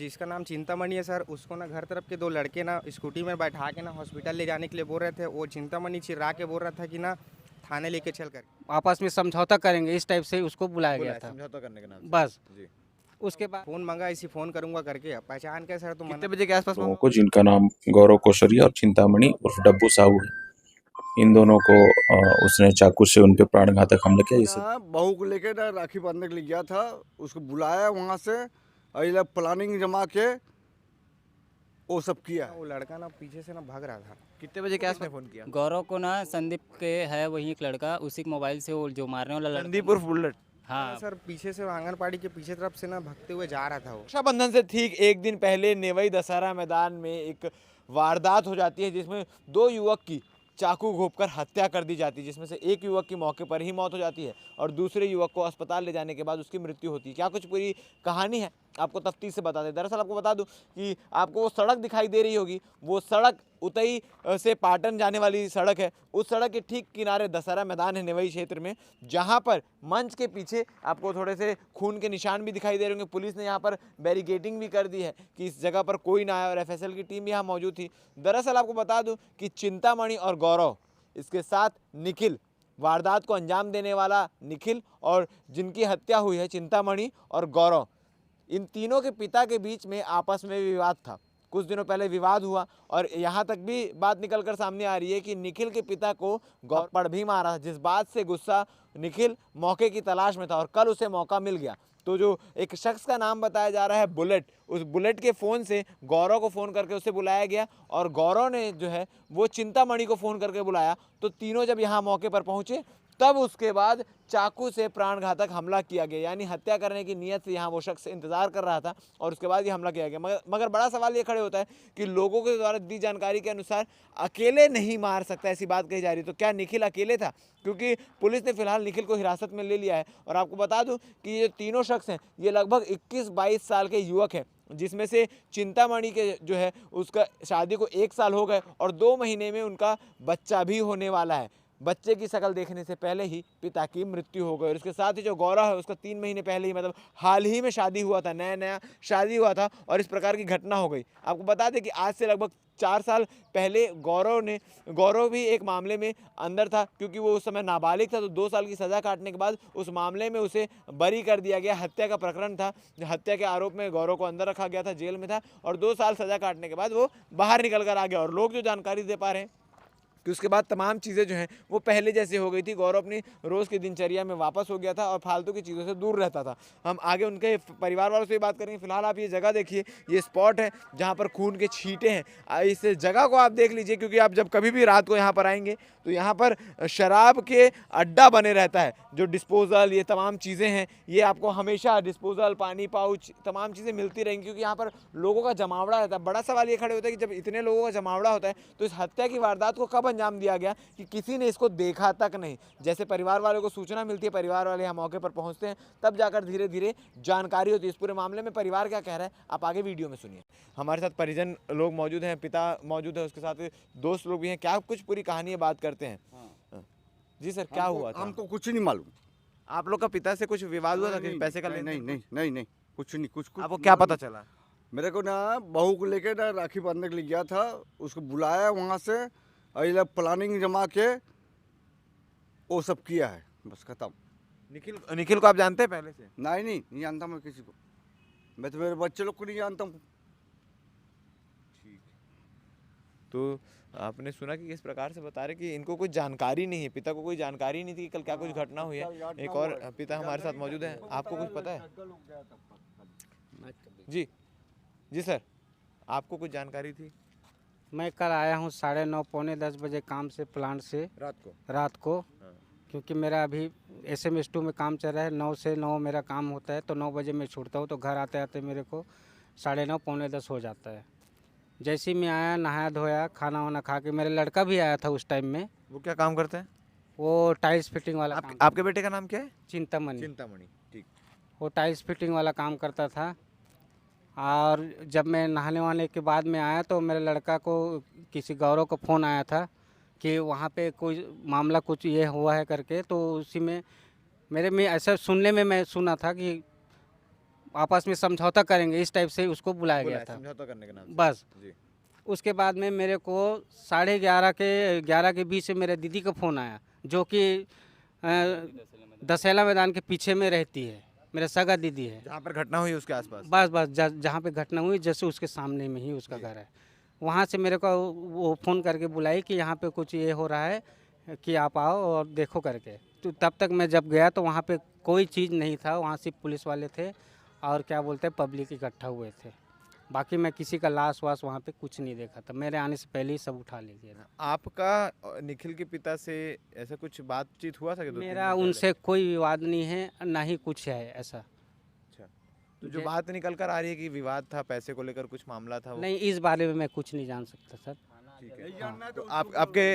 जिसका नाम चिंतामणि है सर, उसको ना घर तरफ के दो लड़के ना स्कूटी में बैठा के ना हॉस्पिटल ले जाने के लिए बोल रहे थे। वो चिंतामणि चिल्ला के बोल रहा था कि ना थाने लेके चल कर आपस में समझौता करेंगे, इस टाइप से उसको बुलाया गया बुलाया था। समझौता करने के नाम से। बस जी। उसके बाद फ़ोन मंगा, इसी फ़ोन करूंगा करके। अब पहचान के सर तो कितने मना बजे के आसपास लोगों को, जिनका नाम गौरव कोशरिया और चिंतामणि उर्फ डब्बू साहू है। इन दोनों को उसने चाकू से उन पे प्राणघातक हमला किया। इस ना बहू को लेके ना राखी बांधने के लिए गया था, उसको बुलाया वहाँ से और ये लोग प्लानिंग जमा के वो सब किया है। वो लड़का ना पीछे से ना भाग रहा था। कितने बजे के आसपास फोन किया? गौरव को ना संदीप के है वही एक लड़का, उसी के मोबाइल से वो जो मारने वाला लड़का। संदीप उर्फ बुलेट। हाँ सर पीछे से आंगनबाड़ी के पीछे तरफ से ना भागते हुए जा रहा था वो। रक्षाबंधन से ठीक एक दिन पहले नेवई दशहरा मैदान में एक वारदात हो जाती है जिसमें दो युवक की चाकू घोंपकर हत्या कर दी जाती है, जिसमें से एक युवक की मौके पर ही मौत हो जाती है और दूसरे युवक को अस्पताल ले जाने के बाद उसकी मृत्यु होती है। क्या कुछ पूरी कहानी है आपको तफ्तीश से बता दें। दरअसल आपको बता दूं कि आपको वो सड़क दिखाई दे रही होगी, वो सड़क उतई से पाटन जाने वाली सड़क है। उस सड़क के ठीक किनारे दशहरा मैदान है नेवई क्षेत्र में, जहां पर मंच के पीछे आपको थोड़े से खून के निशान भी दिखाई दे रहे होंगे। पुलिस ने यहाँ पर बैरिकेडिंग भी कर दी है कि इस जगह पर कोई ना आए और एफएसएल की टीम यहाँ मौजूद थी। दरअसल आपको बता दूं कि चिंतामणि और गौरव, इसके साथ निखिल, वारदात को अंजाम देने वाला निखिल और जिनकी हत्या हुई है चिंतामणि और गौरव, इन तीनों के पिता के बीच में आपस में विवाद था। कुछ दिनों पहले विवाद हुआ और यहाँ तक भी बात निकल कर सामने आ रही है कि निखिल के पिता को गौपड़ भी मारा, जिस बात से गुस्सा निखिल मौके की तलाश में था और कल उसे मौका मिल गया। तो जो एक शख्स का नाम बताया जा रहा है बुलेट, उस बुलेट के फ़ोन से गौरव को फ़ोन करके उसे बुलाया गया और गौरव ने जो है वो चिंतामणि को फ़ोन करके बुलाया। तो तीनों जब यहाँ मौके पर पहुँचे तब उसके बाद चाकू से प्राणघातक हमला किया गया, यानी हत्या करने की नीयत से यहाँ वो शख्स इंतजार कर रहा था और उसके बाद ये हमला किया गया। मगर बड़ा सवाल ये खड़े होता है कि लोगों के द्वारा दी जानकारी के अनुसार अकेले नहीं मार सकता, ऐसी बात कही जा रही। तो क्या निखिल अकेले था? क्योंकि पुलिस ने फिलहाल निखिल को हिरासत में ले लिया है और आपको बता दूं कि ये तीनों शख्स हैं, ये लगभग 21-22 साल के युवक हैं, जिसमें से चिंतामणि के जो है उसका शादी को 1 साल हो गए और 2 महीने में उनका बच्चा भी होने वाला है। बच्चे की शक्ल देखने से पहले ही पिता की मृत्यु हो गई और इसके साथ ही जो गौरव है उसका 3 महीने पहले ही, मतलब हाल ही में शादी हुआ था, नया शादी हुआ था और इस प्रकार की घटना हो गई। आपको बता दें कि आज से लगभग 4 साल पहले गौरव भी एक मामले में अंदर था, क्योंकि वो उस समय नाबालिग था। तो 2 साल की सज़ा काटने के बाद उस मामले में उसे बरी कर दिया गया। हत्या का प्रकरण था, हत्या के आरोप में गौरव को अंदर रखा गया था, जेल में था और 2 साल सज़ा काटने के बाद वो बाहर निकल कर आ गया। और लोग जो जानकारी दे पा रहे हैं कि उसके बाद तमाम चीज़ें जो हैं वो पहले जैसे हो गई थी। गौरव अपनी रोज़ की दिनचर्या में वापस हो गया था और फालतू की चीज़ों से दूर रहता था। हम आगे उनके परिवार वालों से भी बात करेंगे। फिलहाल आप ये जगह देखिए, ये स्पॉट है जहाँ पर खून के छींटे हैं। इस जगह को आप देख लीजिए, क्योंकि आप जब कभी भी रात को यहाँ पर आएंगे तो यहाँ पर शराब के अड्डा बने रहता है। जो डिस्पोज़ल, ये तमाम चीज़ें हैं, ये आपको हमेशा डिस्पोज़ल, पानी पाउच, तमाम चीज़ें मिलती रहेंगी, क्योंकि यहाँ पर लोगों का जमावड़ा रहता है। बड़ा सवाल ये खड़े होता है कि जब इतने लोगों का जमावड़ा होता है तो इस हत्या की वारदात को कब अंजाम दिया गया कि किसी ने इसको देखा तक नहीं। जैसे परिवार वालों को सूचना मिलती है, परिवार वाले यहाँ मौके पर पहुँचते हैं, तब जाकर धीरे धीरे जानकारी होती है। इस पूरे मामले में परिवार क्या कह रहा है आप आगे वीडियो में सुनिए। हमारे साथ परिजन लोग मौजूद हैं, पिता मौजूद है, उसके साथ दोस्त लोग भी हैं। क्या कुछ पूरी कहानी है, बात करते हैं। जी सर, क्या हुआ था? हमको कुछ नहीं मालूम। आप लोग का पिता से कुछ विवाद हुआ था कि पैसे का नहीं लेन-देन? नहीं नहीं नहीं, कुछ नहीं। कुछ आपको क्या पता चला? मेरे को ना बहू को लेके ना राखी बांधने के लिए गया था, उसको बुलाया वहाँ से और ये लोग प्लानिंग जमा के वो सब किया है, बस खत्म। निखिल को आप जानते हैं पहले से? नहीं जानता मैं किसी को। मैं तो मेरे बच्चे लोग को नहीं जानता हूँ। तो आपने सुना कि किस प्रकार से बता रहे कि इनको कोई जानकारी नहीं है, पिता को कोई जानकारी नहीं थी कि कल क्या कुछ घटना हुई है। एक और पिता हमारे साथ मौजूद है, आपको कुछ पता है? जी सर, आपको कुछ जानकारी थी? मैं कल आया हूँ 9:30 पौने 10 बजे काम से, प्लांट से रात को। क्योंकि मेरा अभी SMS2 में काम चल रहा है, 9 से 9 मेरा काम होता है, तो 9 बजे मैं छूटता हूँ। तो घर आते आते मेरे को 9:30 पौने 10 हो जाता है। जैसे ही मैं आया, नहाया धोया, खाना वाना खा के, मेरा लड़का भी आया था उस टाइम में। वो क्या काम करते हैं? वो टाइल्स फिटिंग वाला काम। आपके बेटे का नाम क्या है? चिंतामणि। ठीक। वो टाइल्स फिटिंग वाला काम करता था। और जब मैं नहाने वहाने के बाद में आया तो मेरे लड़का को किसी गौरव को फ़ोन आया था कि वहाँ पे कोई मामला कुछ ये हुआ है करके। तो उसी में मेरे में ऐसा सुनने में मैं सुना था कि आपस में समझौता करेंगे, इस टाइप से उसको बुलाया गया था। समझौता करने के नाम से। बस जी। उसके बाद में मेरे को 11:30 के बीच से मेरे दीदी का फ़ोन आया, जो कि दशहरा मैदान के पीछे में रहती है, मेरा सगा दीदी है। जहाँ पर घटना हुई उसके आसपास। बस जहाँ पे घटना हुई जैसे उसके सामने में ही उसका घर है। वहाँ से मेरे को वो फ़ोन करके बुलाई कि यहाँ पे कुछ ये हो रहा है कि आप आओ और देखो करके। तो तब तक मैं जब गया तो वहाँ पे कोई चीज़ नहीं था, वहाँ सिर्फ पुलिस वाले थे और क्या बोलते हैं पब्लिक इकट्ठा हुए थे। बाकी मैं किसी का लाश वाश वहाँ पे कुछ नहीं देखा था, मेरे आने से पहले ही सब उठा ले गया था। आपका और निखिल के पिता से ऐसा कुछ बातचीत हुआ था कि 2-3 मेरा दिन पहले? उनसे कोई विवाद नहीं है, ना ही कुछ है ऐसा। अच्छा। तो जो बात निकल कर आ रही है कि विवाद था, पैसे को लेकर कुछ मामला था वो? नहीं, इस बारे में मैं कुछ नहीं जान सकता सर। ठीक है। तो आपके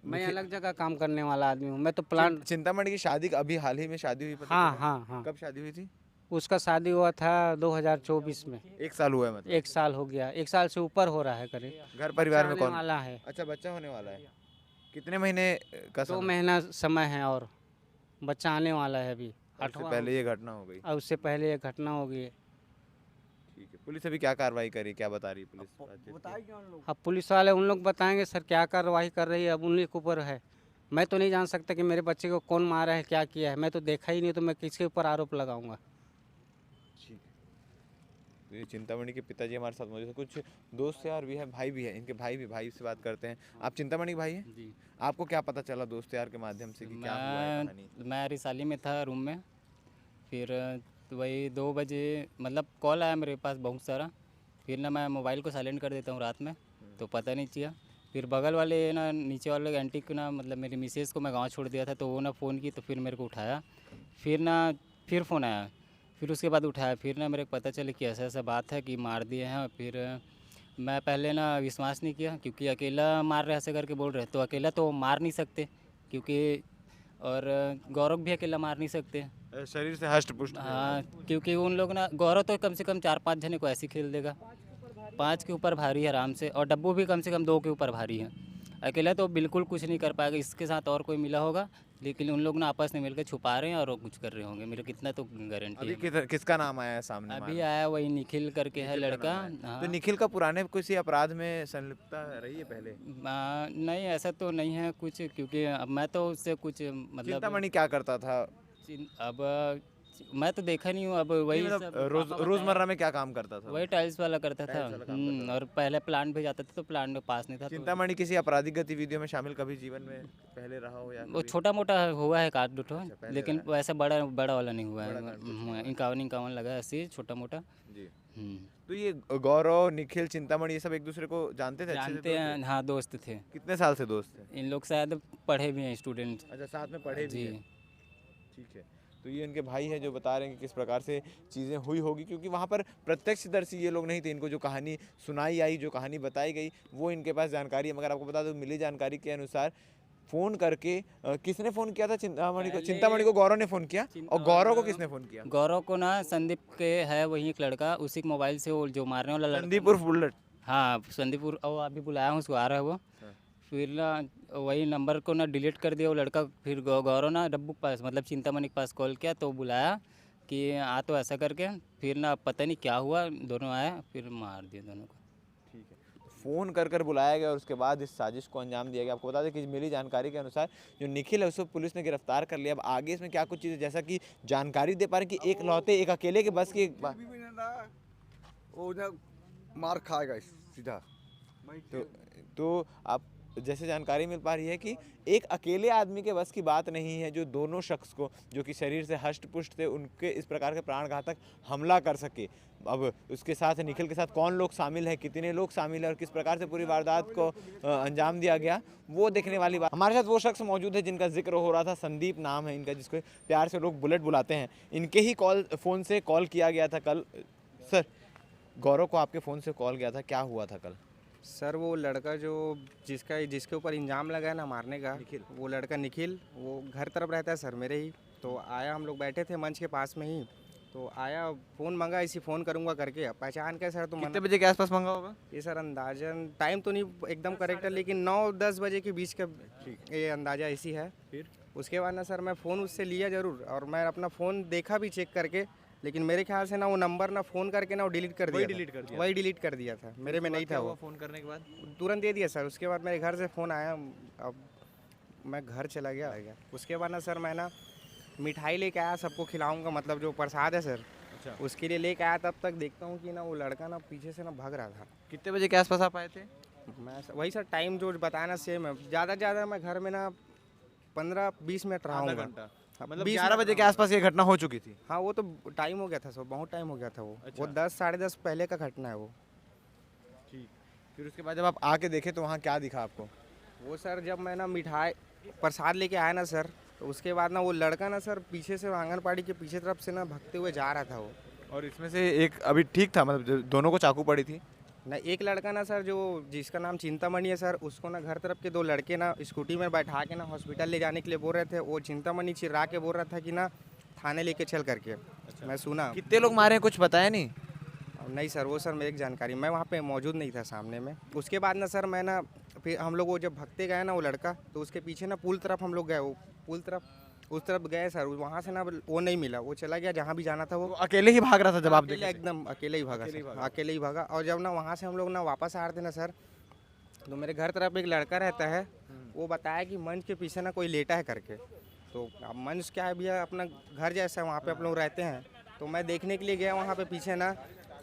मैं अलग जगह काम करने वाला आदमी हूँ, मैं तो प्लांट। चिंतामणि की शादी अभी हाल ही में शादी हुई पता हाँ चला? हाँ हाँ, कब शादी हुई थी? उसका शादी हुआ था 2024 में। 1 साल हुआ है मतलब? 1 साल हो गया, 1 साल से ऊपर हो रहा है करीब। घर परिवार में आने कौन? वाला है, अच्छा, बच्चा होने वाला है। कितने महीने का 2 समय? महीना समय है और बच्चा आने वाला है अभी। और उससे 8वां पहले ये घटना हो गई। और उससे पहले ये घटना हो गई है। ठीक है। पुलिस अभी क्या कार्रवाई करी, क्या बता रही है पुलिस? बातचीत की? अब पुलिस वाले उन लोग बताएंगे सर क्या कार्रवाई कर रही है, अब उन्हीं के ऊपर है। मैं तो नहीं जान सकता कि मेरे बच्चे को कौन मारा है, क्या किया है। मैं तो देखा ही नहीं, तो मैं किसके ऊपर आरोप लगाऊंगा। ठीक है। तो ये चिंतामणि के पिताजी हमारे साथ मौजूद है। कुछ दोस्त यार भी है, भाई भी है, इनके भाई से बात करते हैं। आप चिंतामणि के भाई हैं? जी। आपको क्या पता चला दोस्त यार के माध्यम से कि क्या हुआ है कहानी? मैं रिसाली में था रूम में, फिर तो वही 2 बजे मतलब कॉल आया मेरे पास बहुत सारा। फिर ना मैं मोबाइल को साइलेंट कर देता हूँ रात में, तो पता नहीं चला। फिर बगल वाले ना नीचे वाले आंटी को ना मतलब मेरी मिसेज़ को मैं गांव छोड़ दिया था, तो वो ना फ़ोन की, तो फिर मेरे को उठाया। फिर फ़ोन आया, फिर उसके बाद उठाया। फिर ना मेरे को पता चला कि ऐसा ऐसा बात है कि मार दिए हैं। फिर मैं पहले ना विश्वास नहीं किया, क्योंकि अकेला मार रहे ऐसे करके बोल रहे, तो अकेला तो मार नहीं सकते, क्योंकि और गौरव भी अकेला मार नहीं सकते। शरीर से हष्ट पुष्ट थे। हाँ, क्योंकि उन लोग ना गौरव तो कम से कम 4-5 जने को ऐसे ही खेल देगा, 5 के ऊपर भारी है आराम से, और डब्बू भी कम से कम 2 के ऊपर भारी है। अकेला तो बिल्कुल कुछ नहीं कर पाएगा। इसके साथ और कोई मिला होगा, लेकिन उन लोग ना आपस में मिलकर छुपा रहे हैं और वो कुछ कर रहे होंगे, मेरे कितना तो गारंटी अभी है। किसका नाम आया है सामने? अभी आया वही निखिल करके है लड़का। तो हाँ। निखिल का पुराने किसी अपराध में संलिप्तता रही है पहले? नहीं, ऐसा तो नहीं है कुछ, क्योंकि अब मैं तो उससे कुछ मतलब चिंतामणि क्या करता था? अब मैं तो देखा नहीं हूँ। अब वही नहीं, सब मतलब रोजमर्रा में क्या काम करता था? वही टाइल्स वाला करता था। टाइल्स वाला काम करता था। और पहले प्लांट भी जाता था, तो प्लांट में पास नहीं था, तो चिंतामणि किसी आपराधिक गतिविधियों में शामिल कभी जीवन में पहले रहा हो या वो कभी? छोटा मोटा हुआ है काट दुठो, पहले लेकिन रहा वैसा बड़ा बड़ा वाला नहीं हुआ बड़ा कांड कुछ है। 51 लगा है, ऐसे छोटा मोटा। जी। तो ये गौरव, निखिल, चिंतामणि ये सब एक दूसरे को जानते थे? अच्छे से जानते दोस्त हैं, हाँ दोस्त थे। थे? कितने साल से दोस्त थे? इन लोग शायद पढ़े भी हैं, स्टूडेंट। अच्छा, साथ में पढ़े भी जी। हैं। ठीक है। तो ये उनके भाई हैं जो बता रहे हैं कि किस प्रकार से चीज़ें हुई होगी, क्योंकि वहाँ पर प्रत्यक्षदर्शी ये लोग नहीं थे। इनको जो कहानी सुनाई आई, जो कहानी बताई गई, वो इनके पास जानकारी है। मगर आपको बता दो, मिली जानकारी के अनुसार फ़ोन करके किसने फ़ोन किया था चिंतामणि को? चिंतामणि को गौरव ने फ़ोन किया। और गौरव को किसने फ़ोन किया? गौरव को ना संदीप के है वही एक लड़का, उसी के मोबाइल से वो जो मारने वाला लड़का। संदीप उर्फ बुलेट। हाँ, संदीप और अभी बुलाया हूँ उसको, आ रहा है वो। फिर ना वही नंबर को ना डिलीट कर दिया वो लड़का। फिर गौरव ना डब्बू के पास मतलब चिंतामणि के पास कॉल किया, तो बुलाया कि आ तो ऐसा करके। फिर ना पता नहीं क्या हुआ, दोनों आए, फिर मार दिया दोनों को। ठीक है। फ़ोन कर बुलाया गया और उसके बाद इस साजिश को अंजाम दिया गया। आपको बता दें कि मिली जानकारी के अनुसार जो निखिल है उसको पुलिस ने गिरफ्तार कर लिया। अब आगे इसमें क्या कुछ चीज़ें, जैसा कि जानकारी दे पा रहे हैं कि एक लौते एक अकेले के बस की वो ना मार खाएगा सीधा। तो आप जैसे जानकारी मिल पा रही है कि एक अकेले आदमी के बस की बात नहीं है जो दोनों शख्स को, जो कि शरीर से हष्ट पुष्ट थे, उनके इस प्रकार के प्राणघातक हमला कर सके। अब उसके साथ निखिल के साथ कौन लोग शामिल है, कितने लोग शामिल है और किस प्रकार से पूरी वारदात को अंजाम दिया गया, वो देखने वाली बात। हमारे साथ वो शख्स मौजूद है जिनका जिक्र हो रहा था, संदीप नाम है इनका, जिसको प्यार से लोग बुलेट बुलाते हैं। इनके ही फ़ोन से कॉल किया गया था कल। सर, गौरव को आपके फ़ोन से कॉल गया था, क्या हुआ था कल? सर वो लड़का जो जिसके ऊपर इंजाम लगा है ना मारने का, निखिल। वो लड़का निखिल, वो घर तरफ रहता है सर मेरे ही। तो आया, हम लोग बैठे थे मंच के पास में ही, तो आया, फ़ोन मंगा, इसी फ़ोन करूँगा करके। पहचान के सर, तो कितने बजे के आसपास मंगा होगा? ये सर अंदाजन टाइम तो नहीं एकदम करेक्ट है, लेकिन 9-10 बजे के बीच का ये अंदाज़ा इसी है। फिर उसके बाद ना सर मैं फ़ोन उससे लिया ज़रूर, और मैं अपना फ़ोन देखा भी चेक करके, लेकिन मेरे ख्याल से ना वो नंबर ना फ़ोन करके ना वो डिलीट कर वही दिया डिलीट कर था। दिया वही डिलीट कर दिया था, मेरे में नहीं था वो। फ़ोन करने के बाद तुरंत दे दिया सर। उसके बाद मेरे घर से फ़ोन आया, अब मैं घर चला गया। उसके बाद ना सर मैं ना मिठाई लेके आया, सबको खिलाऊंगा, मतलब जो प्रसाद है सर, अच्छा, उसके लिए लेके आया। तब तक देखता हूँ कि ना वो लड़का ना पीछे से ना भाग रहा था। कितने बजे के आसपास आप आए थे? वही सर टाइम जो बताया ना सेम है। ज़्यादा से ज़्यादा मैं घर में ना 15-20 मिनट आधा रहूँगा। घंटा, हाँ, मतलब 20 11 मिनट बजे के रहूँगा। आसपास ये घटना हो चुकी थी। हाँ वो तो टाइम हो गया था सर, बहुत टाइम हो गया था वो। अच्छा। वो 10 साढ़े 10 पहले का घटना है वो। ठीक, फिर उसके बाद जब आप आके देखे तो वहाँ क्या दिखा आपको? वो सर जब मैं ना मिठाई प्रसाद लेके आया ना सर, तो उसके बाद ना वो लड़का ना सर पीछे से आंगनबाड़ी के पीछे तरफ से ना भागते हुए जा रहा था वो। और इसमें से एक अभी ठीक था, मतलब दोनों को चाकू पड़ी थी? ना एक लड़का ना सर जो जिसका नाम चिंतामणि है सर, उसको ना घर तरफ के दो लड़के ना स्कूटी में बैठा के ना हॉस्पिटल ले जाने के लिए बोल रहे थे। वो चिंतामणि चिल्ला के बोल रहा था कि ना थाने लेके चल करके। मैं सुना। कितने लोग मारे हैं कुछ बताया नहीं? नहीं सर, वो सर मेरी जानकारी, मैं वहाँ पे मौजूद नहीं था सामने में। उसके बाद ना सर मैं ना फिर हम लोग वो जब भगते गए ना वो लड़का, तो उसके पीछे ना पुल तरफ हम लोग गए। वो पुल तरफ उस तरफ गए सर, वहाँ से ना वो नहीं मिला। वो चला गया जहाँ भी जाना था वो वो। अकेले ही भाग रहा था जब आप अकेले देखे थे? एकदम अकेले ही भागा सर, अकेले ही भागा। और जब ना वहाँ से हम लोग ना वापस आ रहे थे ना सर, तो मेरे घर तरफ एक लड़का रहता है, वो बताया कि मंच के पीछे ना कोई लेटा है करके। तो अब मंच क्या है भैया, अपना घर जैसा है, वहाँ पे आप लोग रहते हैं। तो मैं देखने के लिए गया वहाँ पे पीछे ना,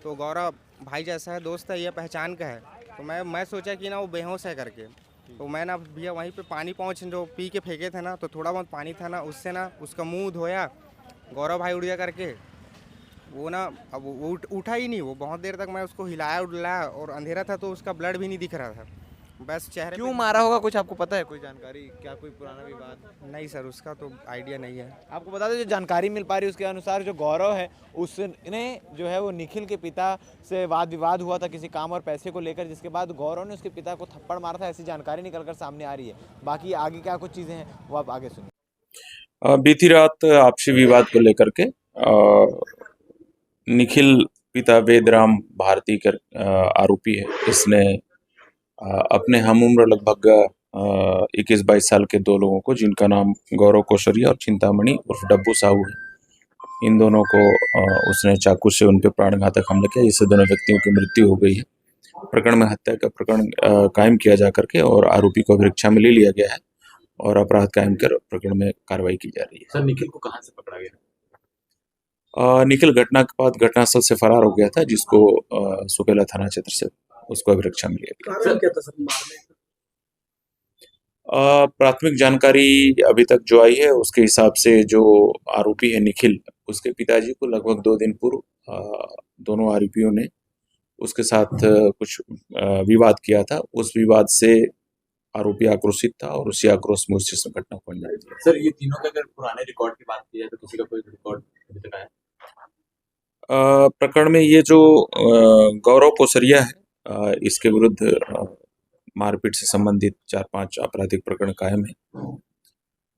तो गौरव भाई जैसा है, दोस्त है, ये पहचान का है। तो मैं सोचा कि ना वो बेहोश है करके। तो मैं ना भैया वहीं पे पानी पहुँच जो पी के फेंके थे ना, तो थोड़ा बहुत पानी था ना, उससे ना उसका मुंह धोया, गौरव भाई उड़ गया करके। वो ना अब वो उठा ही नहीं। वो बहुत देर तक मैं उसको हिलाया उड़लाया, और अंधेरा था तो उसका ब्लड भी नहीं दिख रहा था, बस चेहरे क्यों पे। मारा होगा कुछ आपको पता है? कोई जानकारी, क्या कोई पुराना विवाद? नहीं सर, उसका तो आइडिया नहीं है। आपको बता दें, जो जानकारी मिल पा रही है उसके अनुसार जो गौरव है उसने जो है वो निखिल के पिता से वाद विवाद हुआ था किसी काम और पैसे को लेकर, जिसके बाद गौरव ने उसके पिता को थप्पड़ मारा था, ऐसी जानकारी निकलकर सामने आ रही है। बाकी आगे क्या कुछ चीज़ें हैं वो आप आगे सुनिए। बीती रात आपसी विवाद को लेकर के निखिल पिता वेदराम भारती कर आरोपी है। इसने अपने हम उम्र लगभग 21-22 साल के दो लोगों को, जिनका नाम गौरव कोशरिया और चिंतामणि उर्फ डब्बू साहू है, इन दोनों को उसने चाकू से उन पर प्राणघातक हमला किया, जिससे दोनों व्यक्तियों की मृत्यु हो गई है। प्रकरण में हत्या का प्रकरण कायम किया जा करके और आरोपी को अभिरक्षा में ले लिया गया है और अपराध कायम कर प्रकरण में कार्रवाई की जा रही है। सर निखिल को कहाँ से पकड़ा गया? निखिल घटना के बाद घटनास्थल से फरार हो गया था, जिसको सुकेला थाना क्षेत्र से उसको अभिरक्षा में लिया गया। कारण क्या था सर मारने का? प्राथमिक जानकारी अभी तक जो आई है उसके हिसाब से जो आरोपी है निखिल, उसके पिताजी को लगभग 2 दिन पूर्व दोनों आरोपियों ने उसके साथ कुछ विवाद किया था। उस विवाद से आरोपी आक्रोशित था और उसी आक्रोश में उस चीज घटना को अंजाम दिया। सर ये तीनों का अगर पुराने रिकॉर्ड की बात की जाए तो किसी का कोई रिकॉर्ड अभी तक आया? प्रकरण में ये जो गौरव कोसरिया है, इसके विरुद्ध मारपीट से संबंधित 4-5 आपराधिक प्रकरण कायम है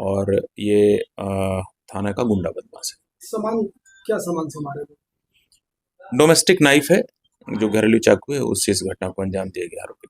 और ये थाना का गुंडा बदमाश है। सामान, क्या सामान से मारे थे? डोमेस्टिक नाइफ है, जो घरेलू चाकू है, उससे इस घटना को अंजाम दिया गया आरोपी।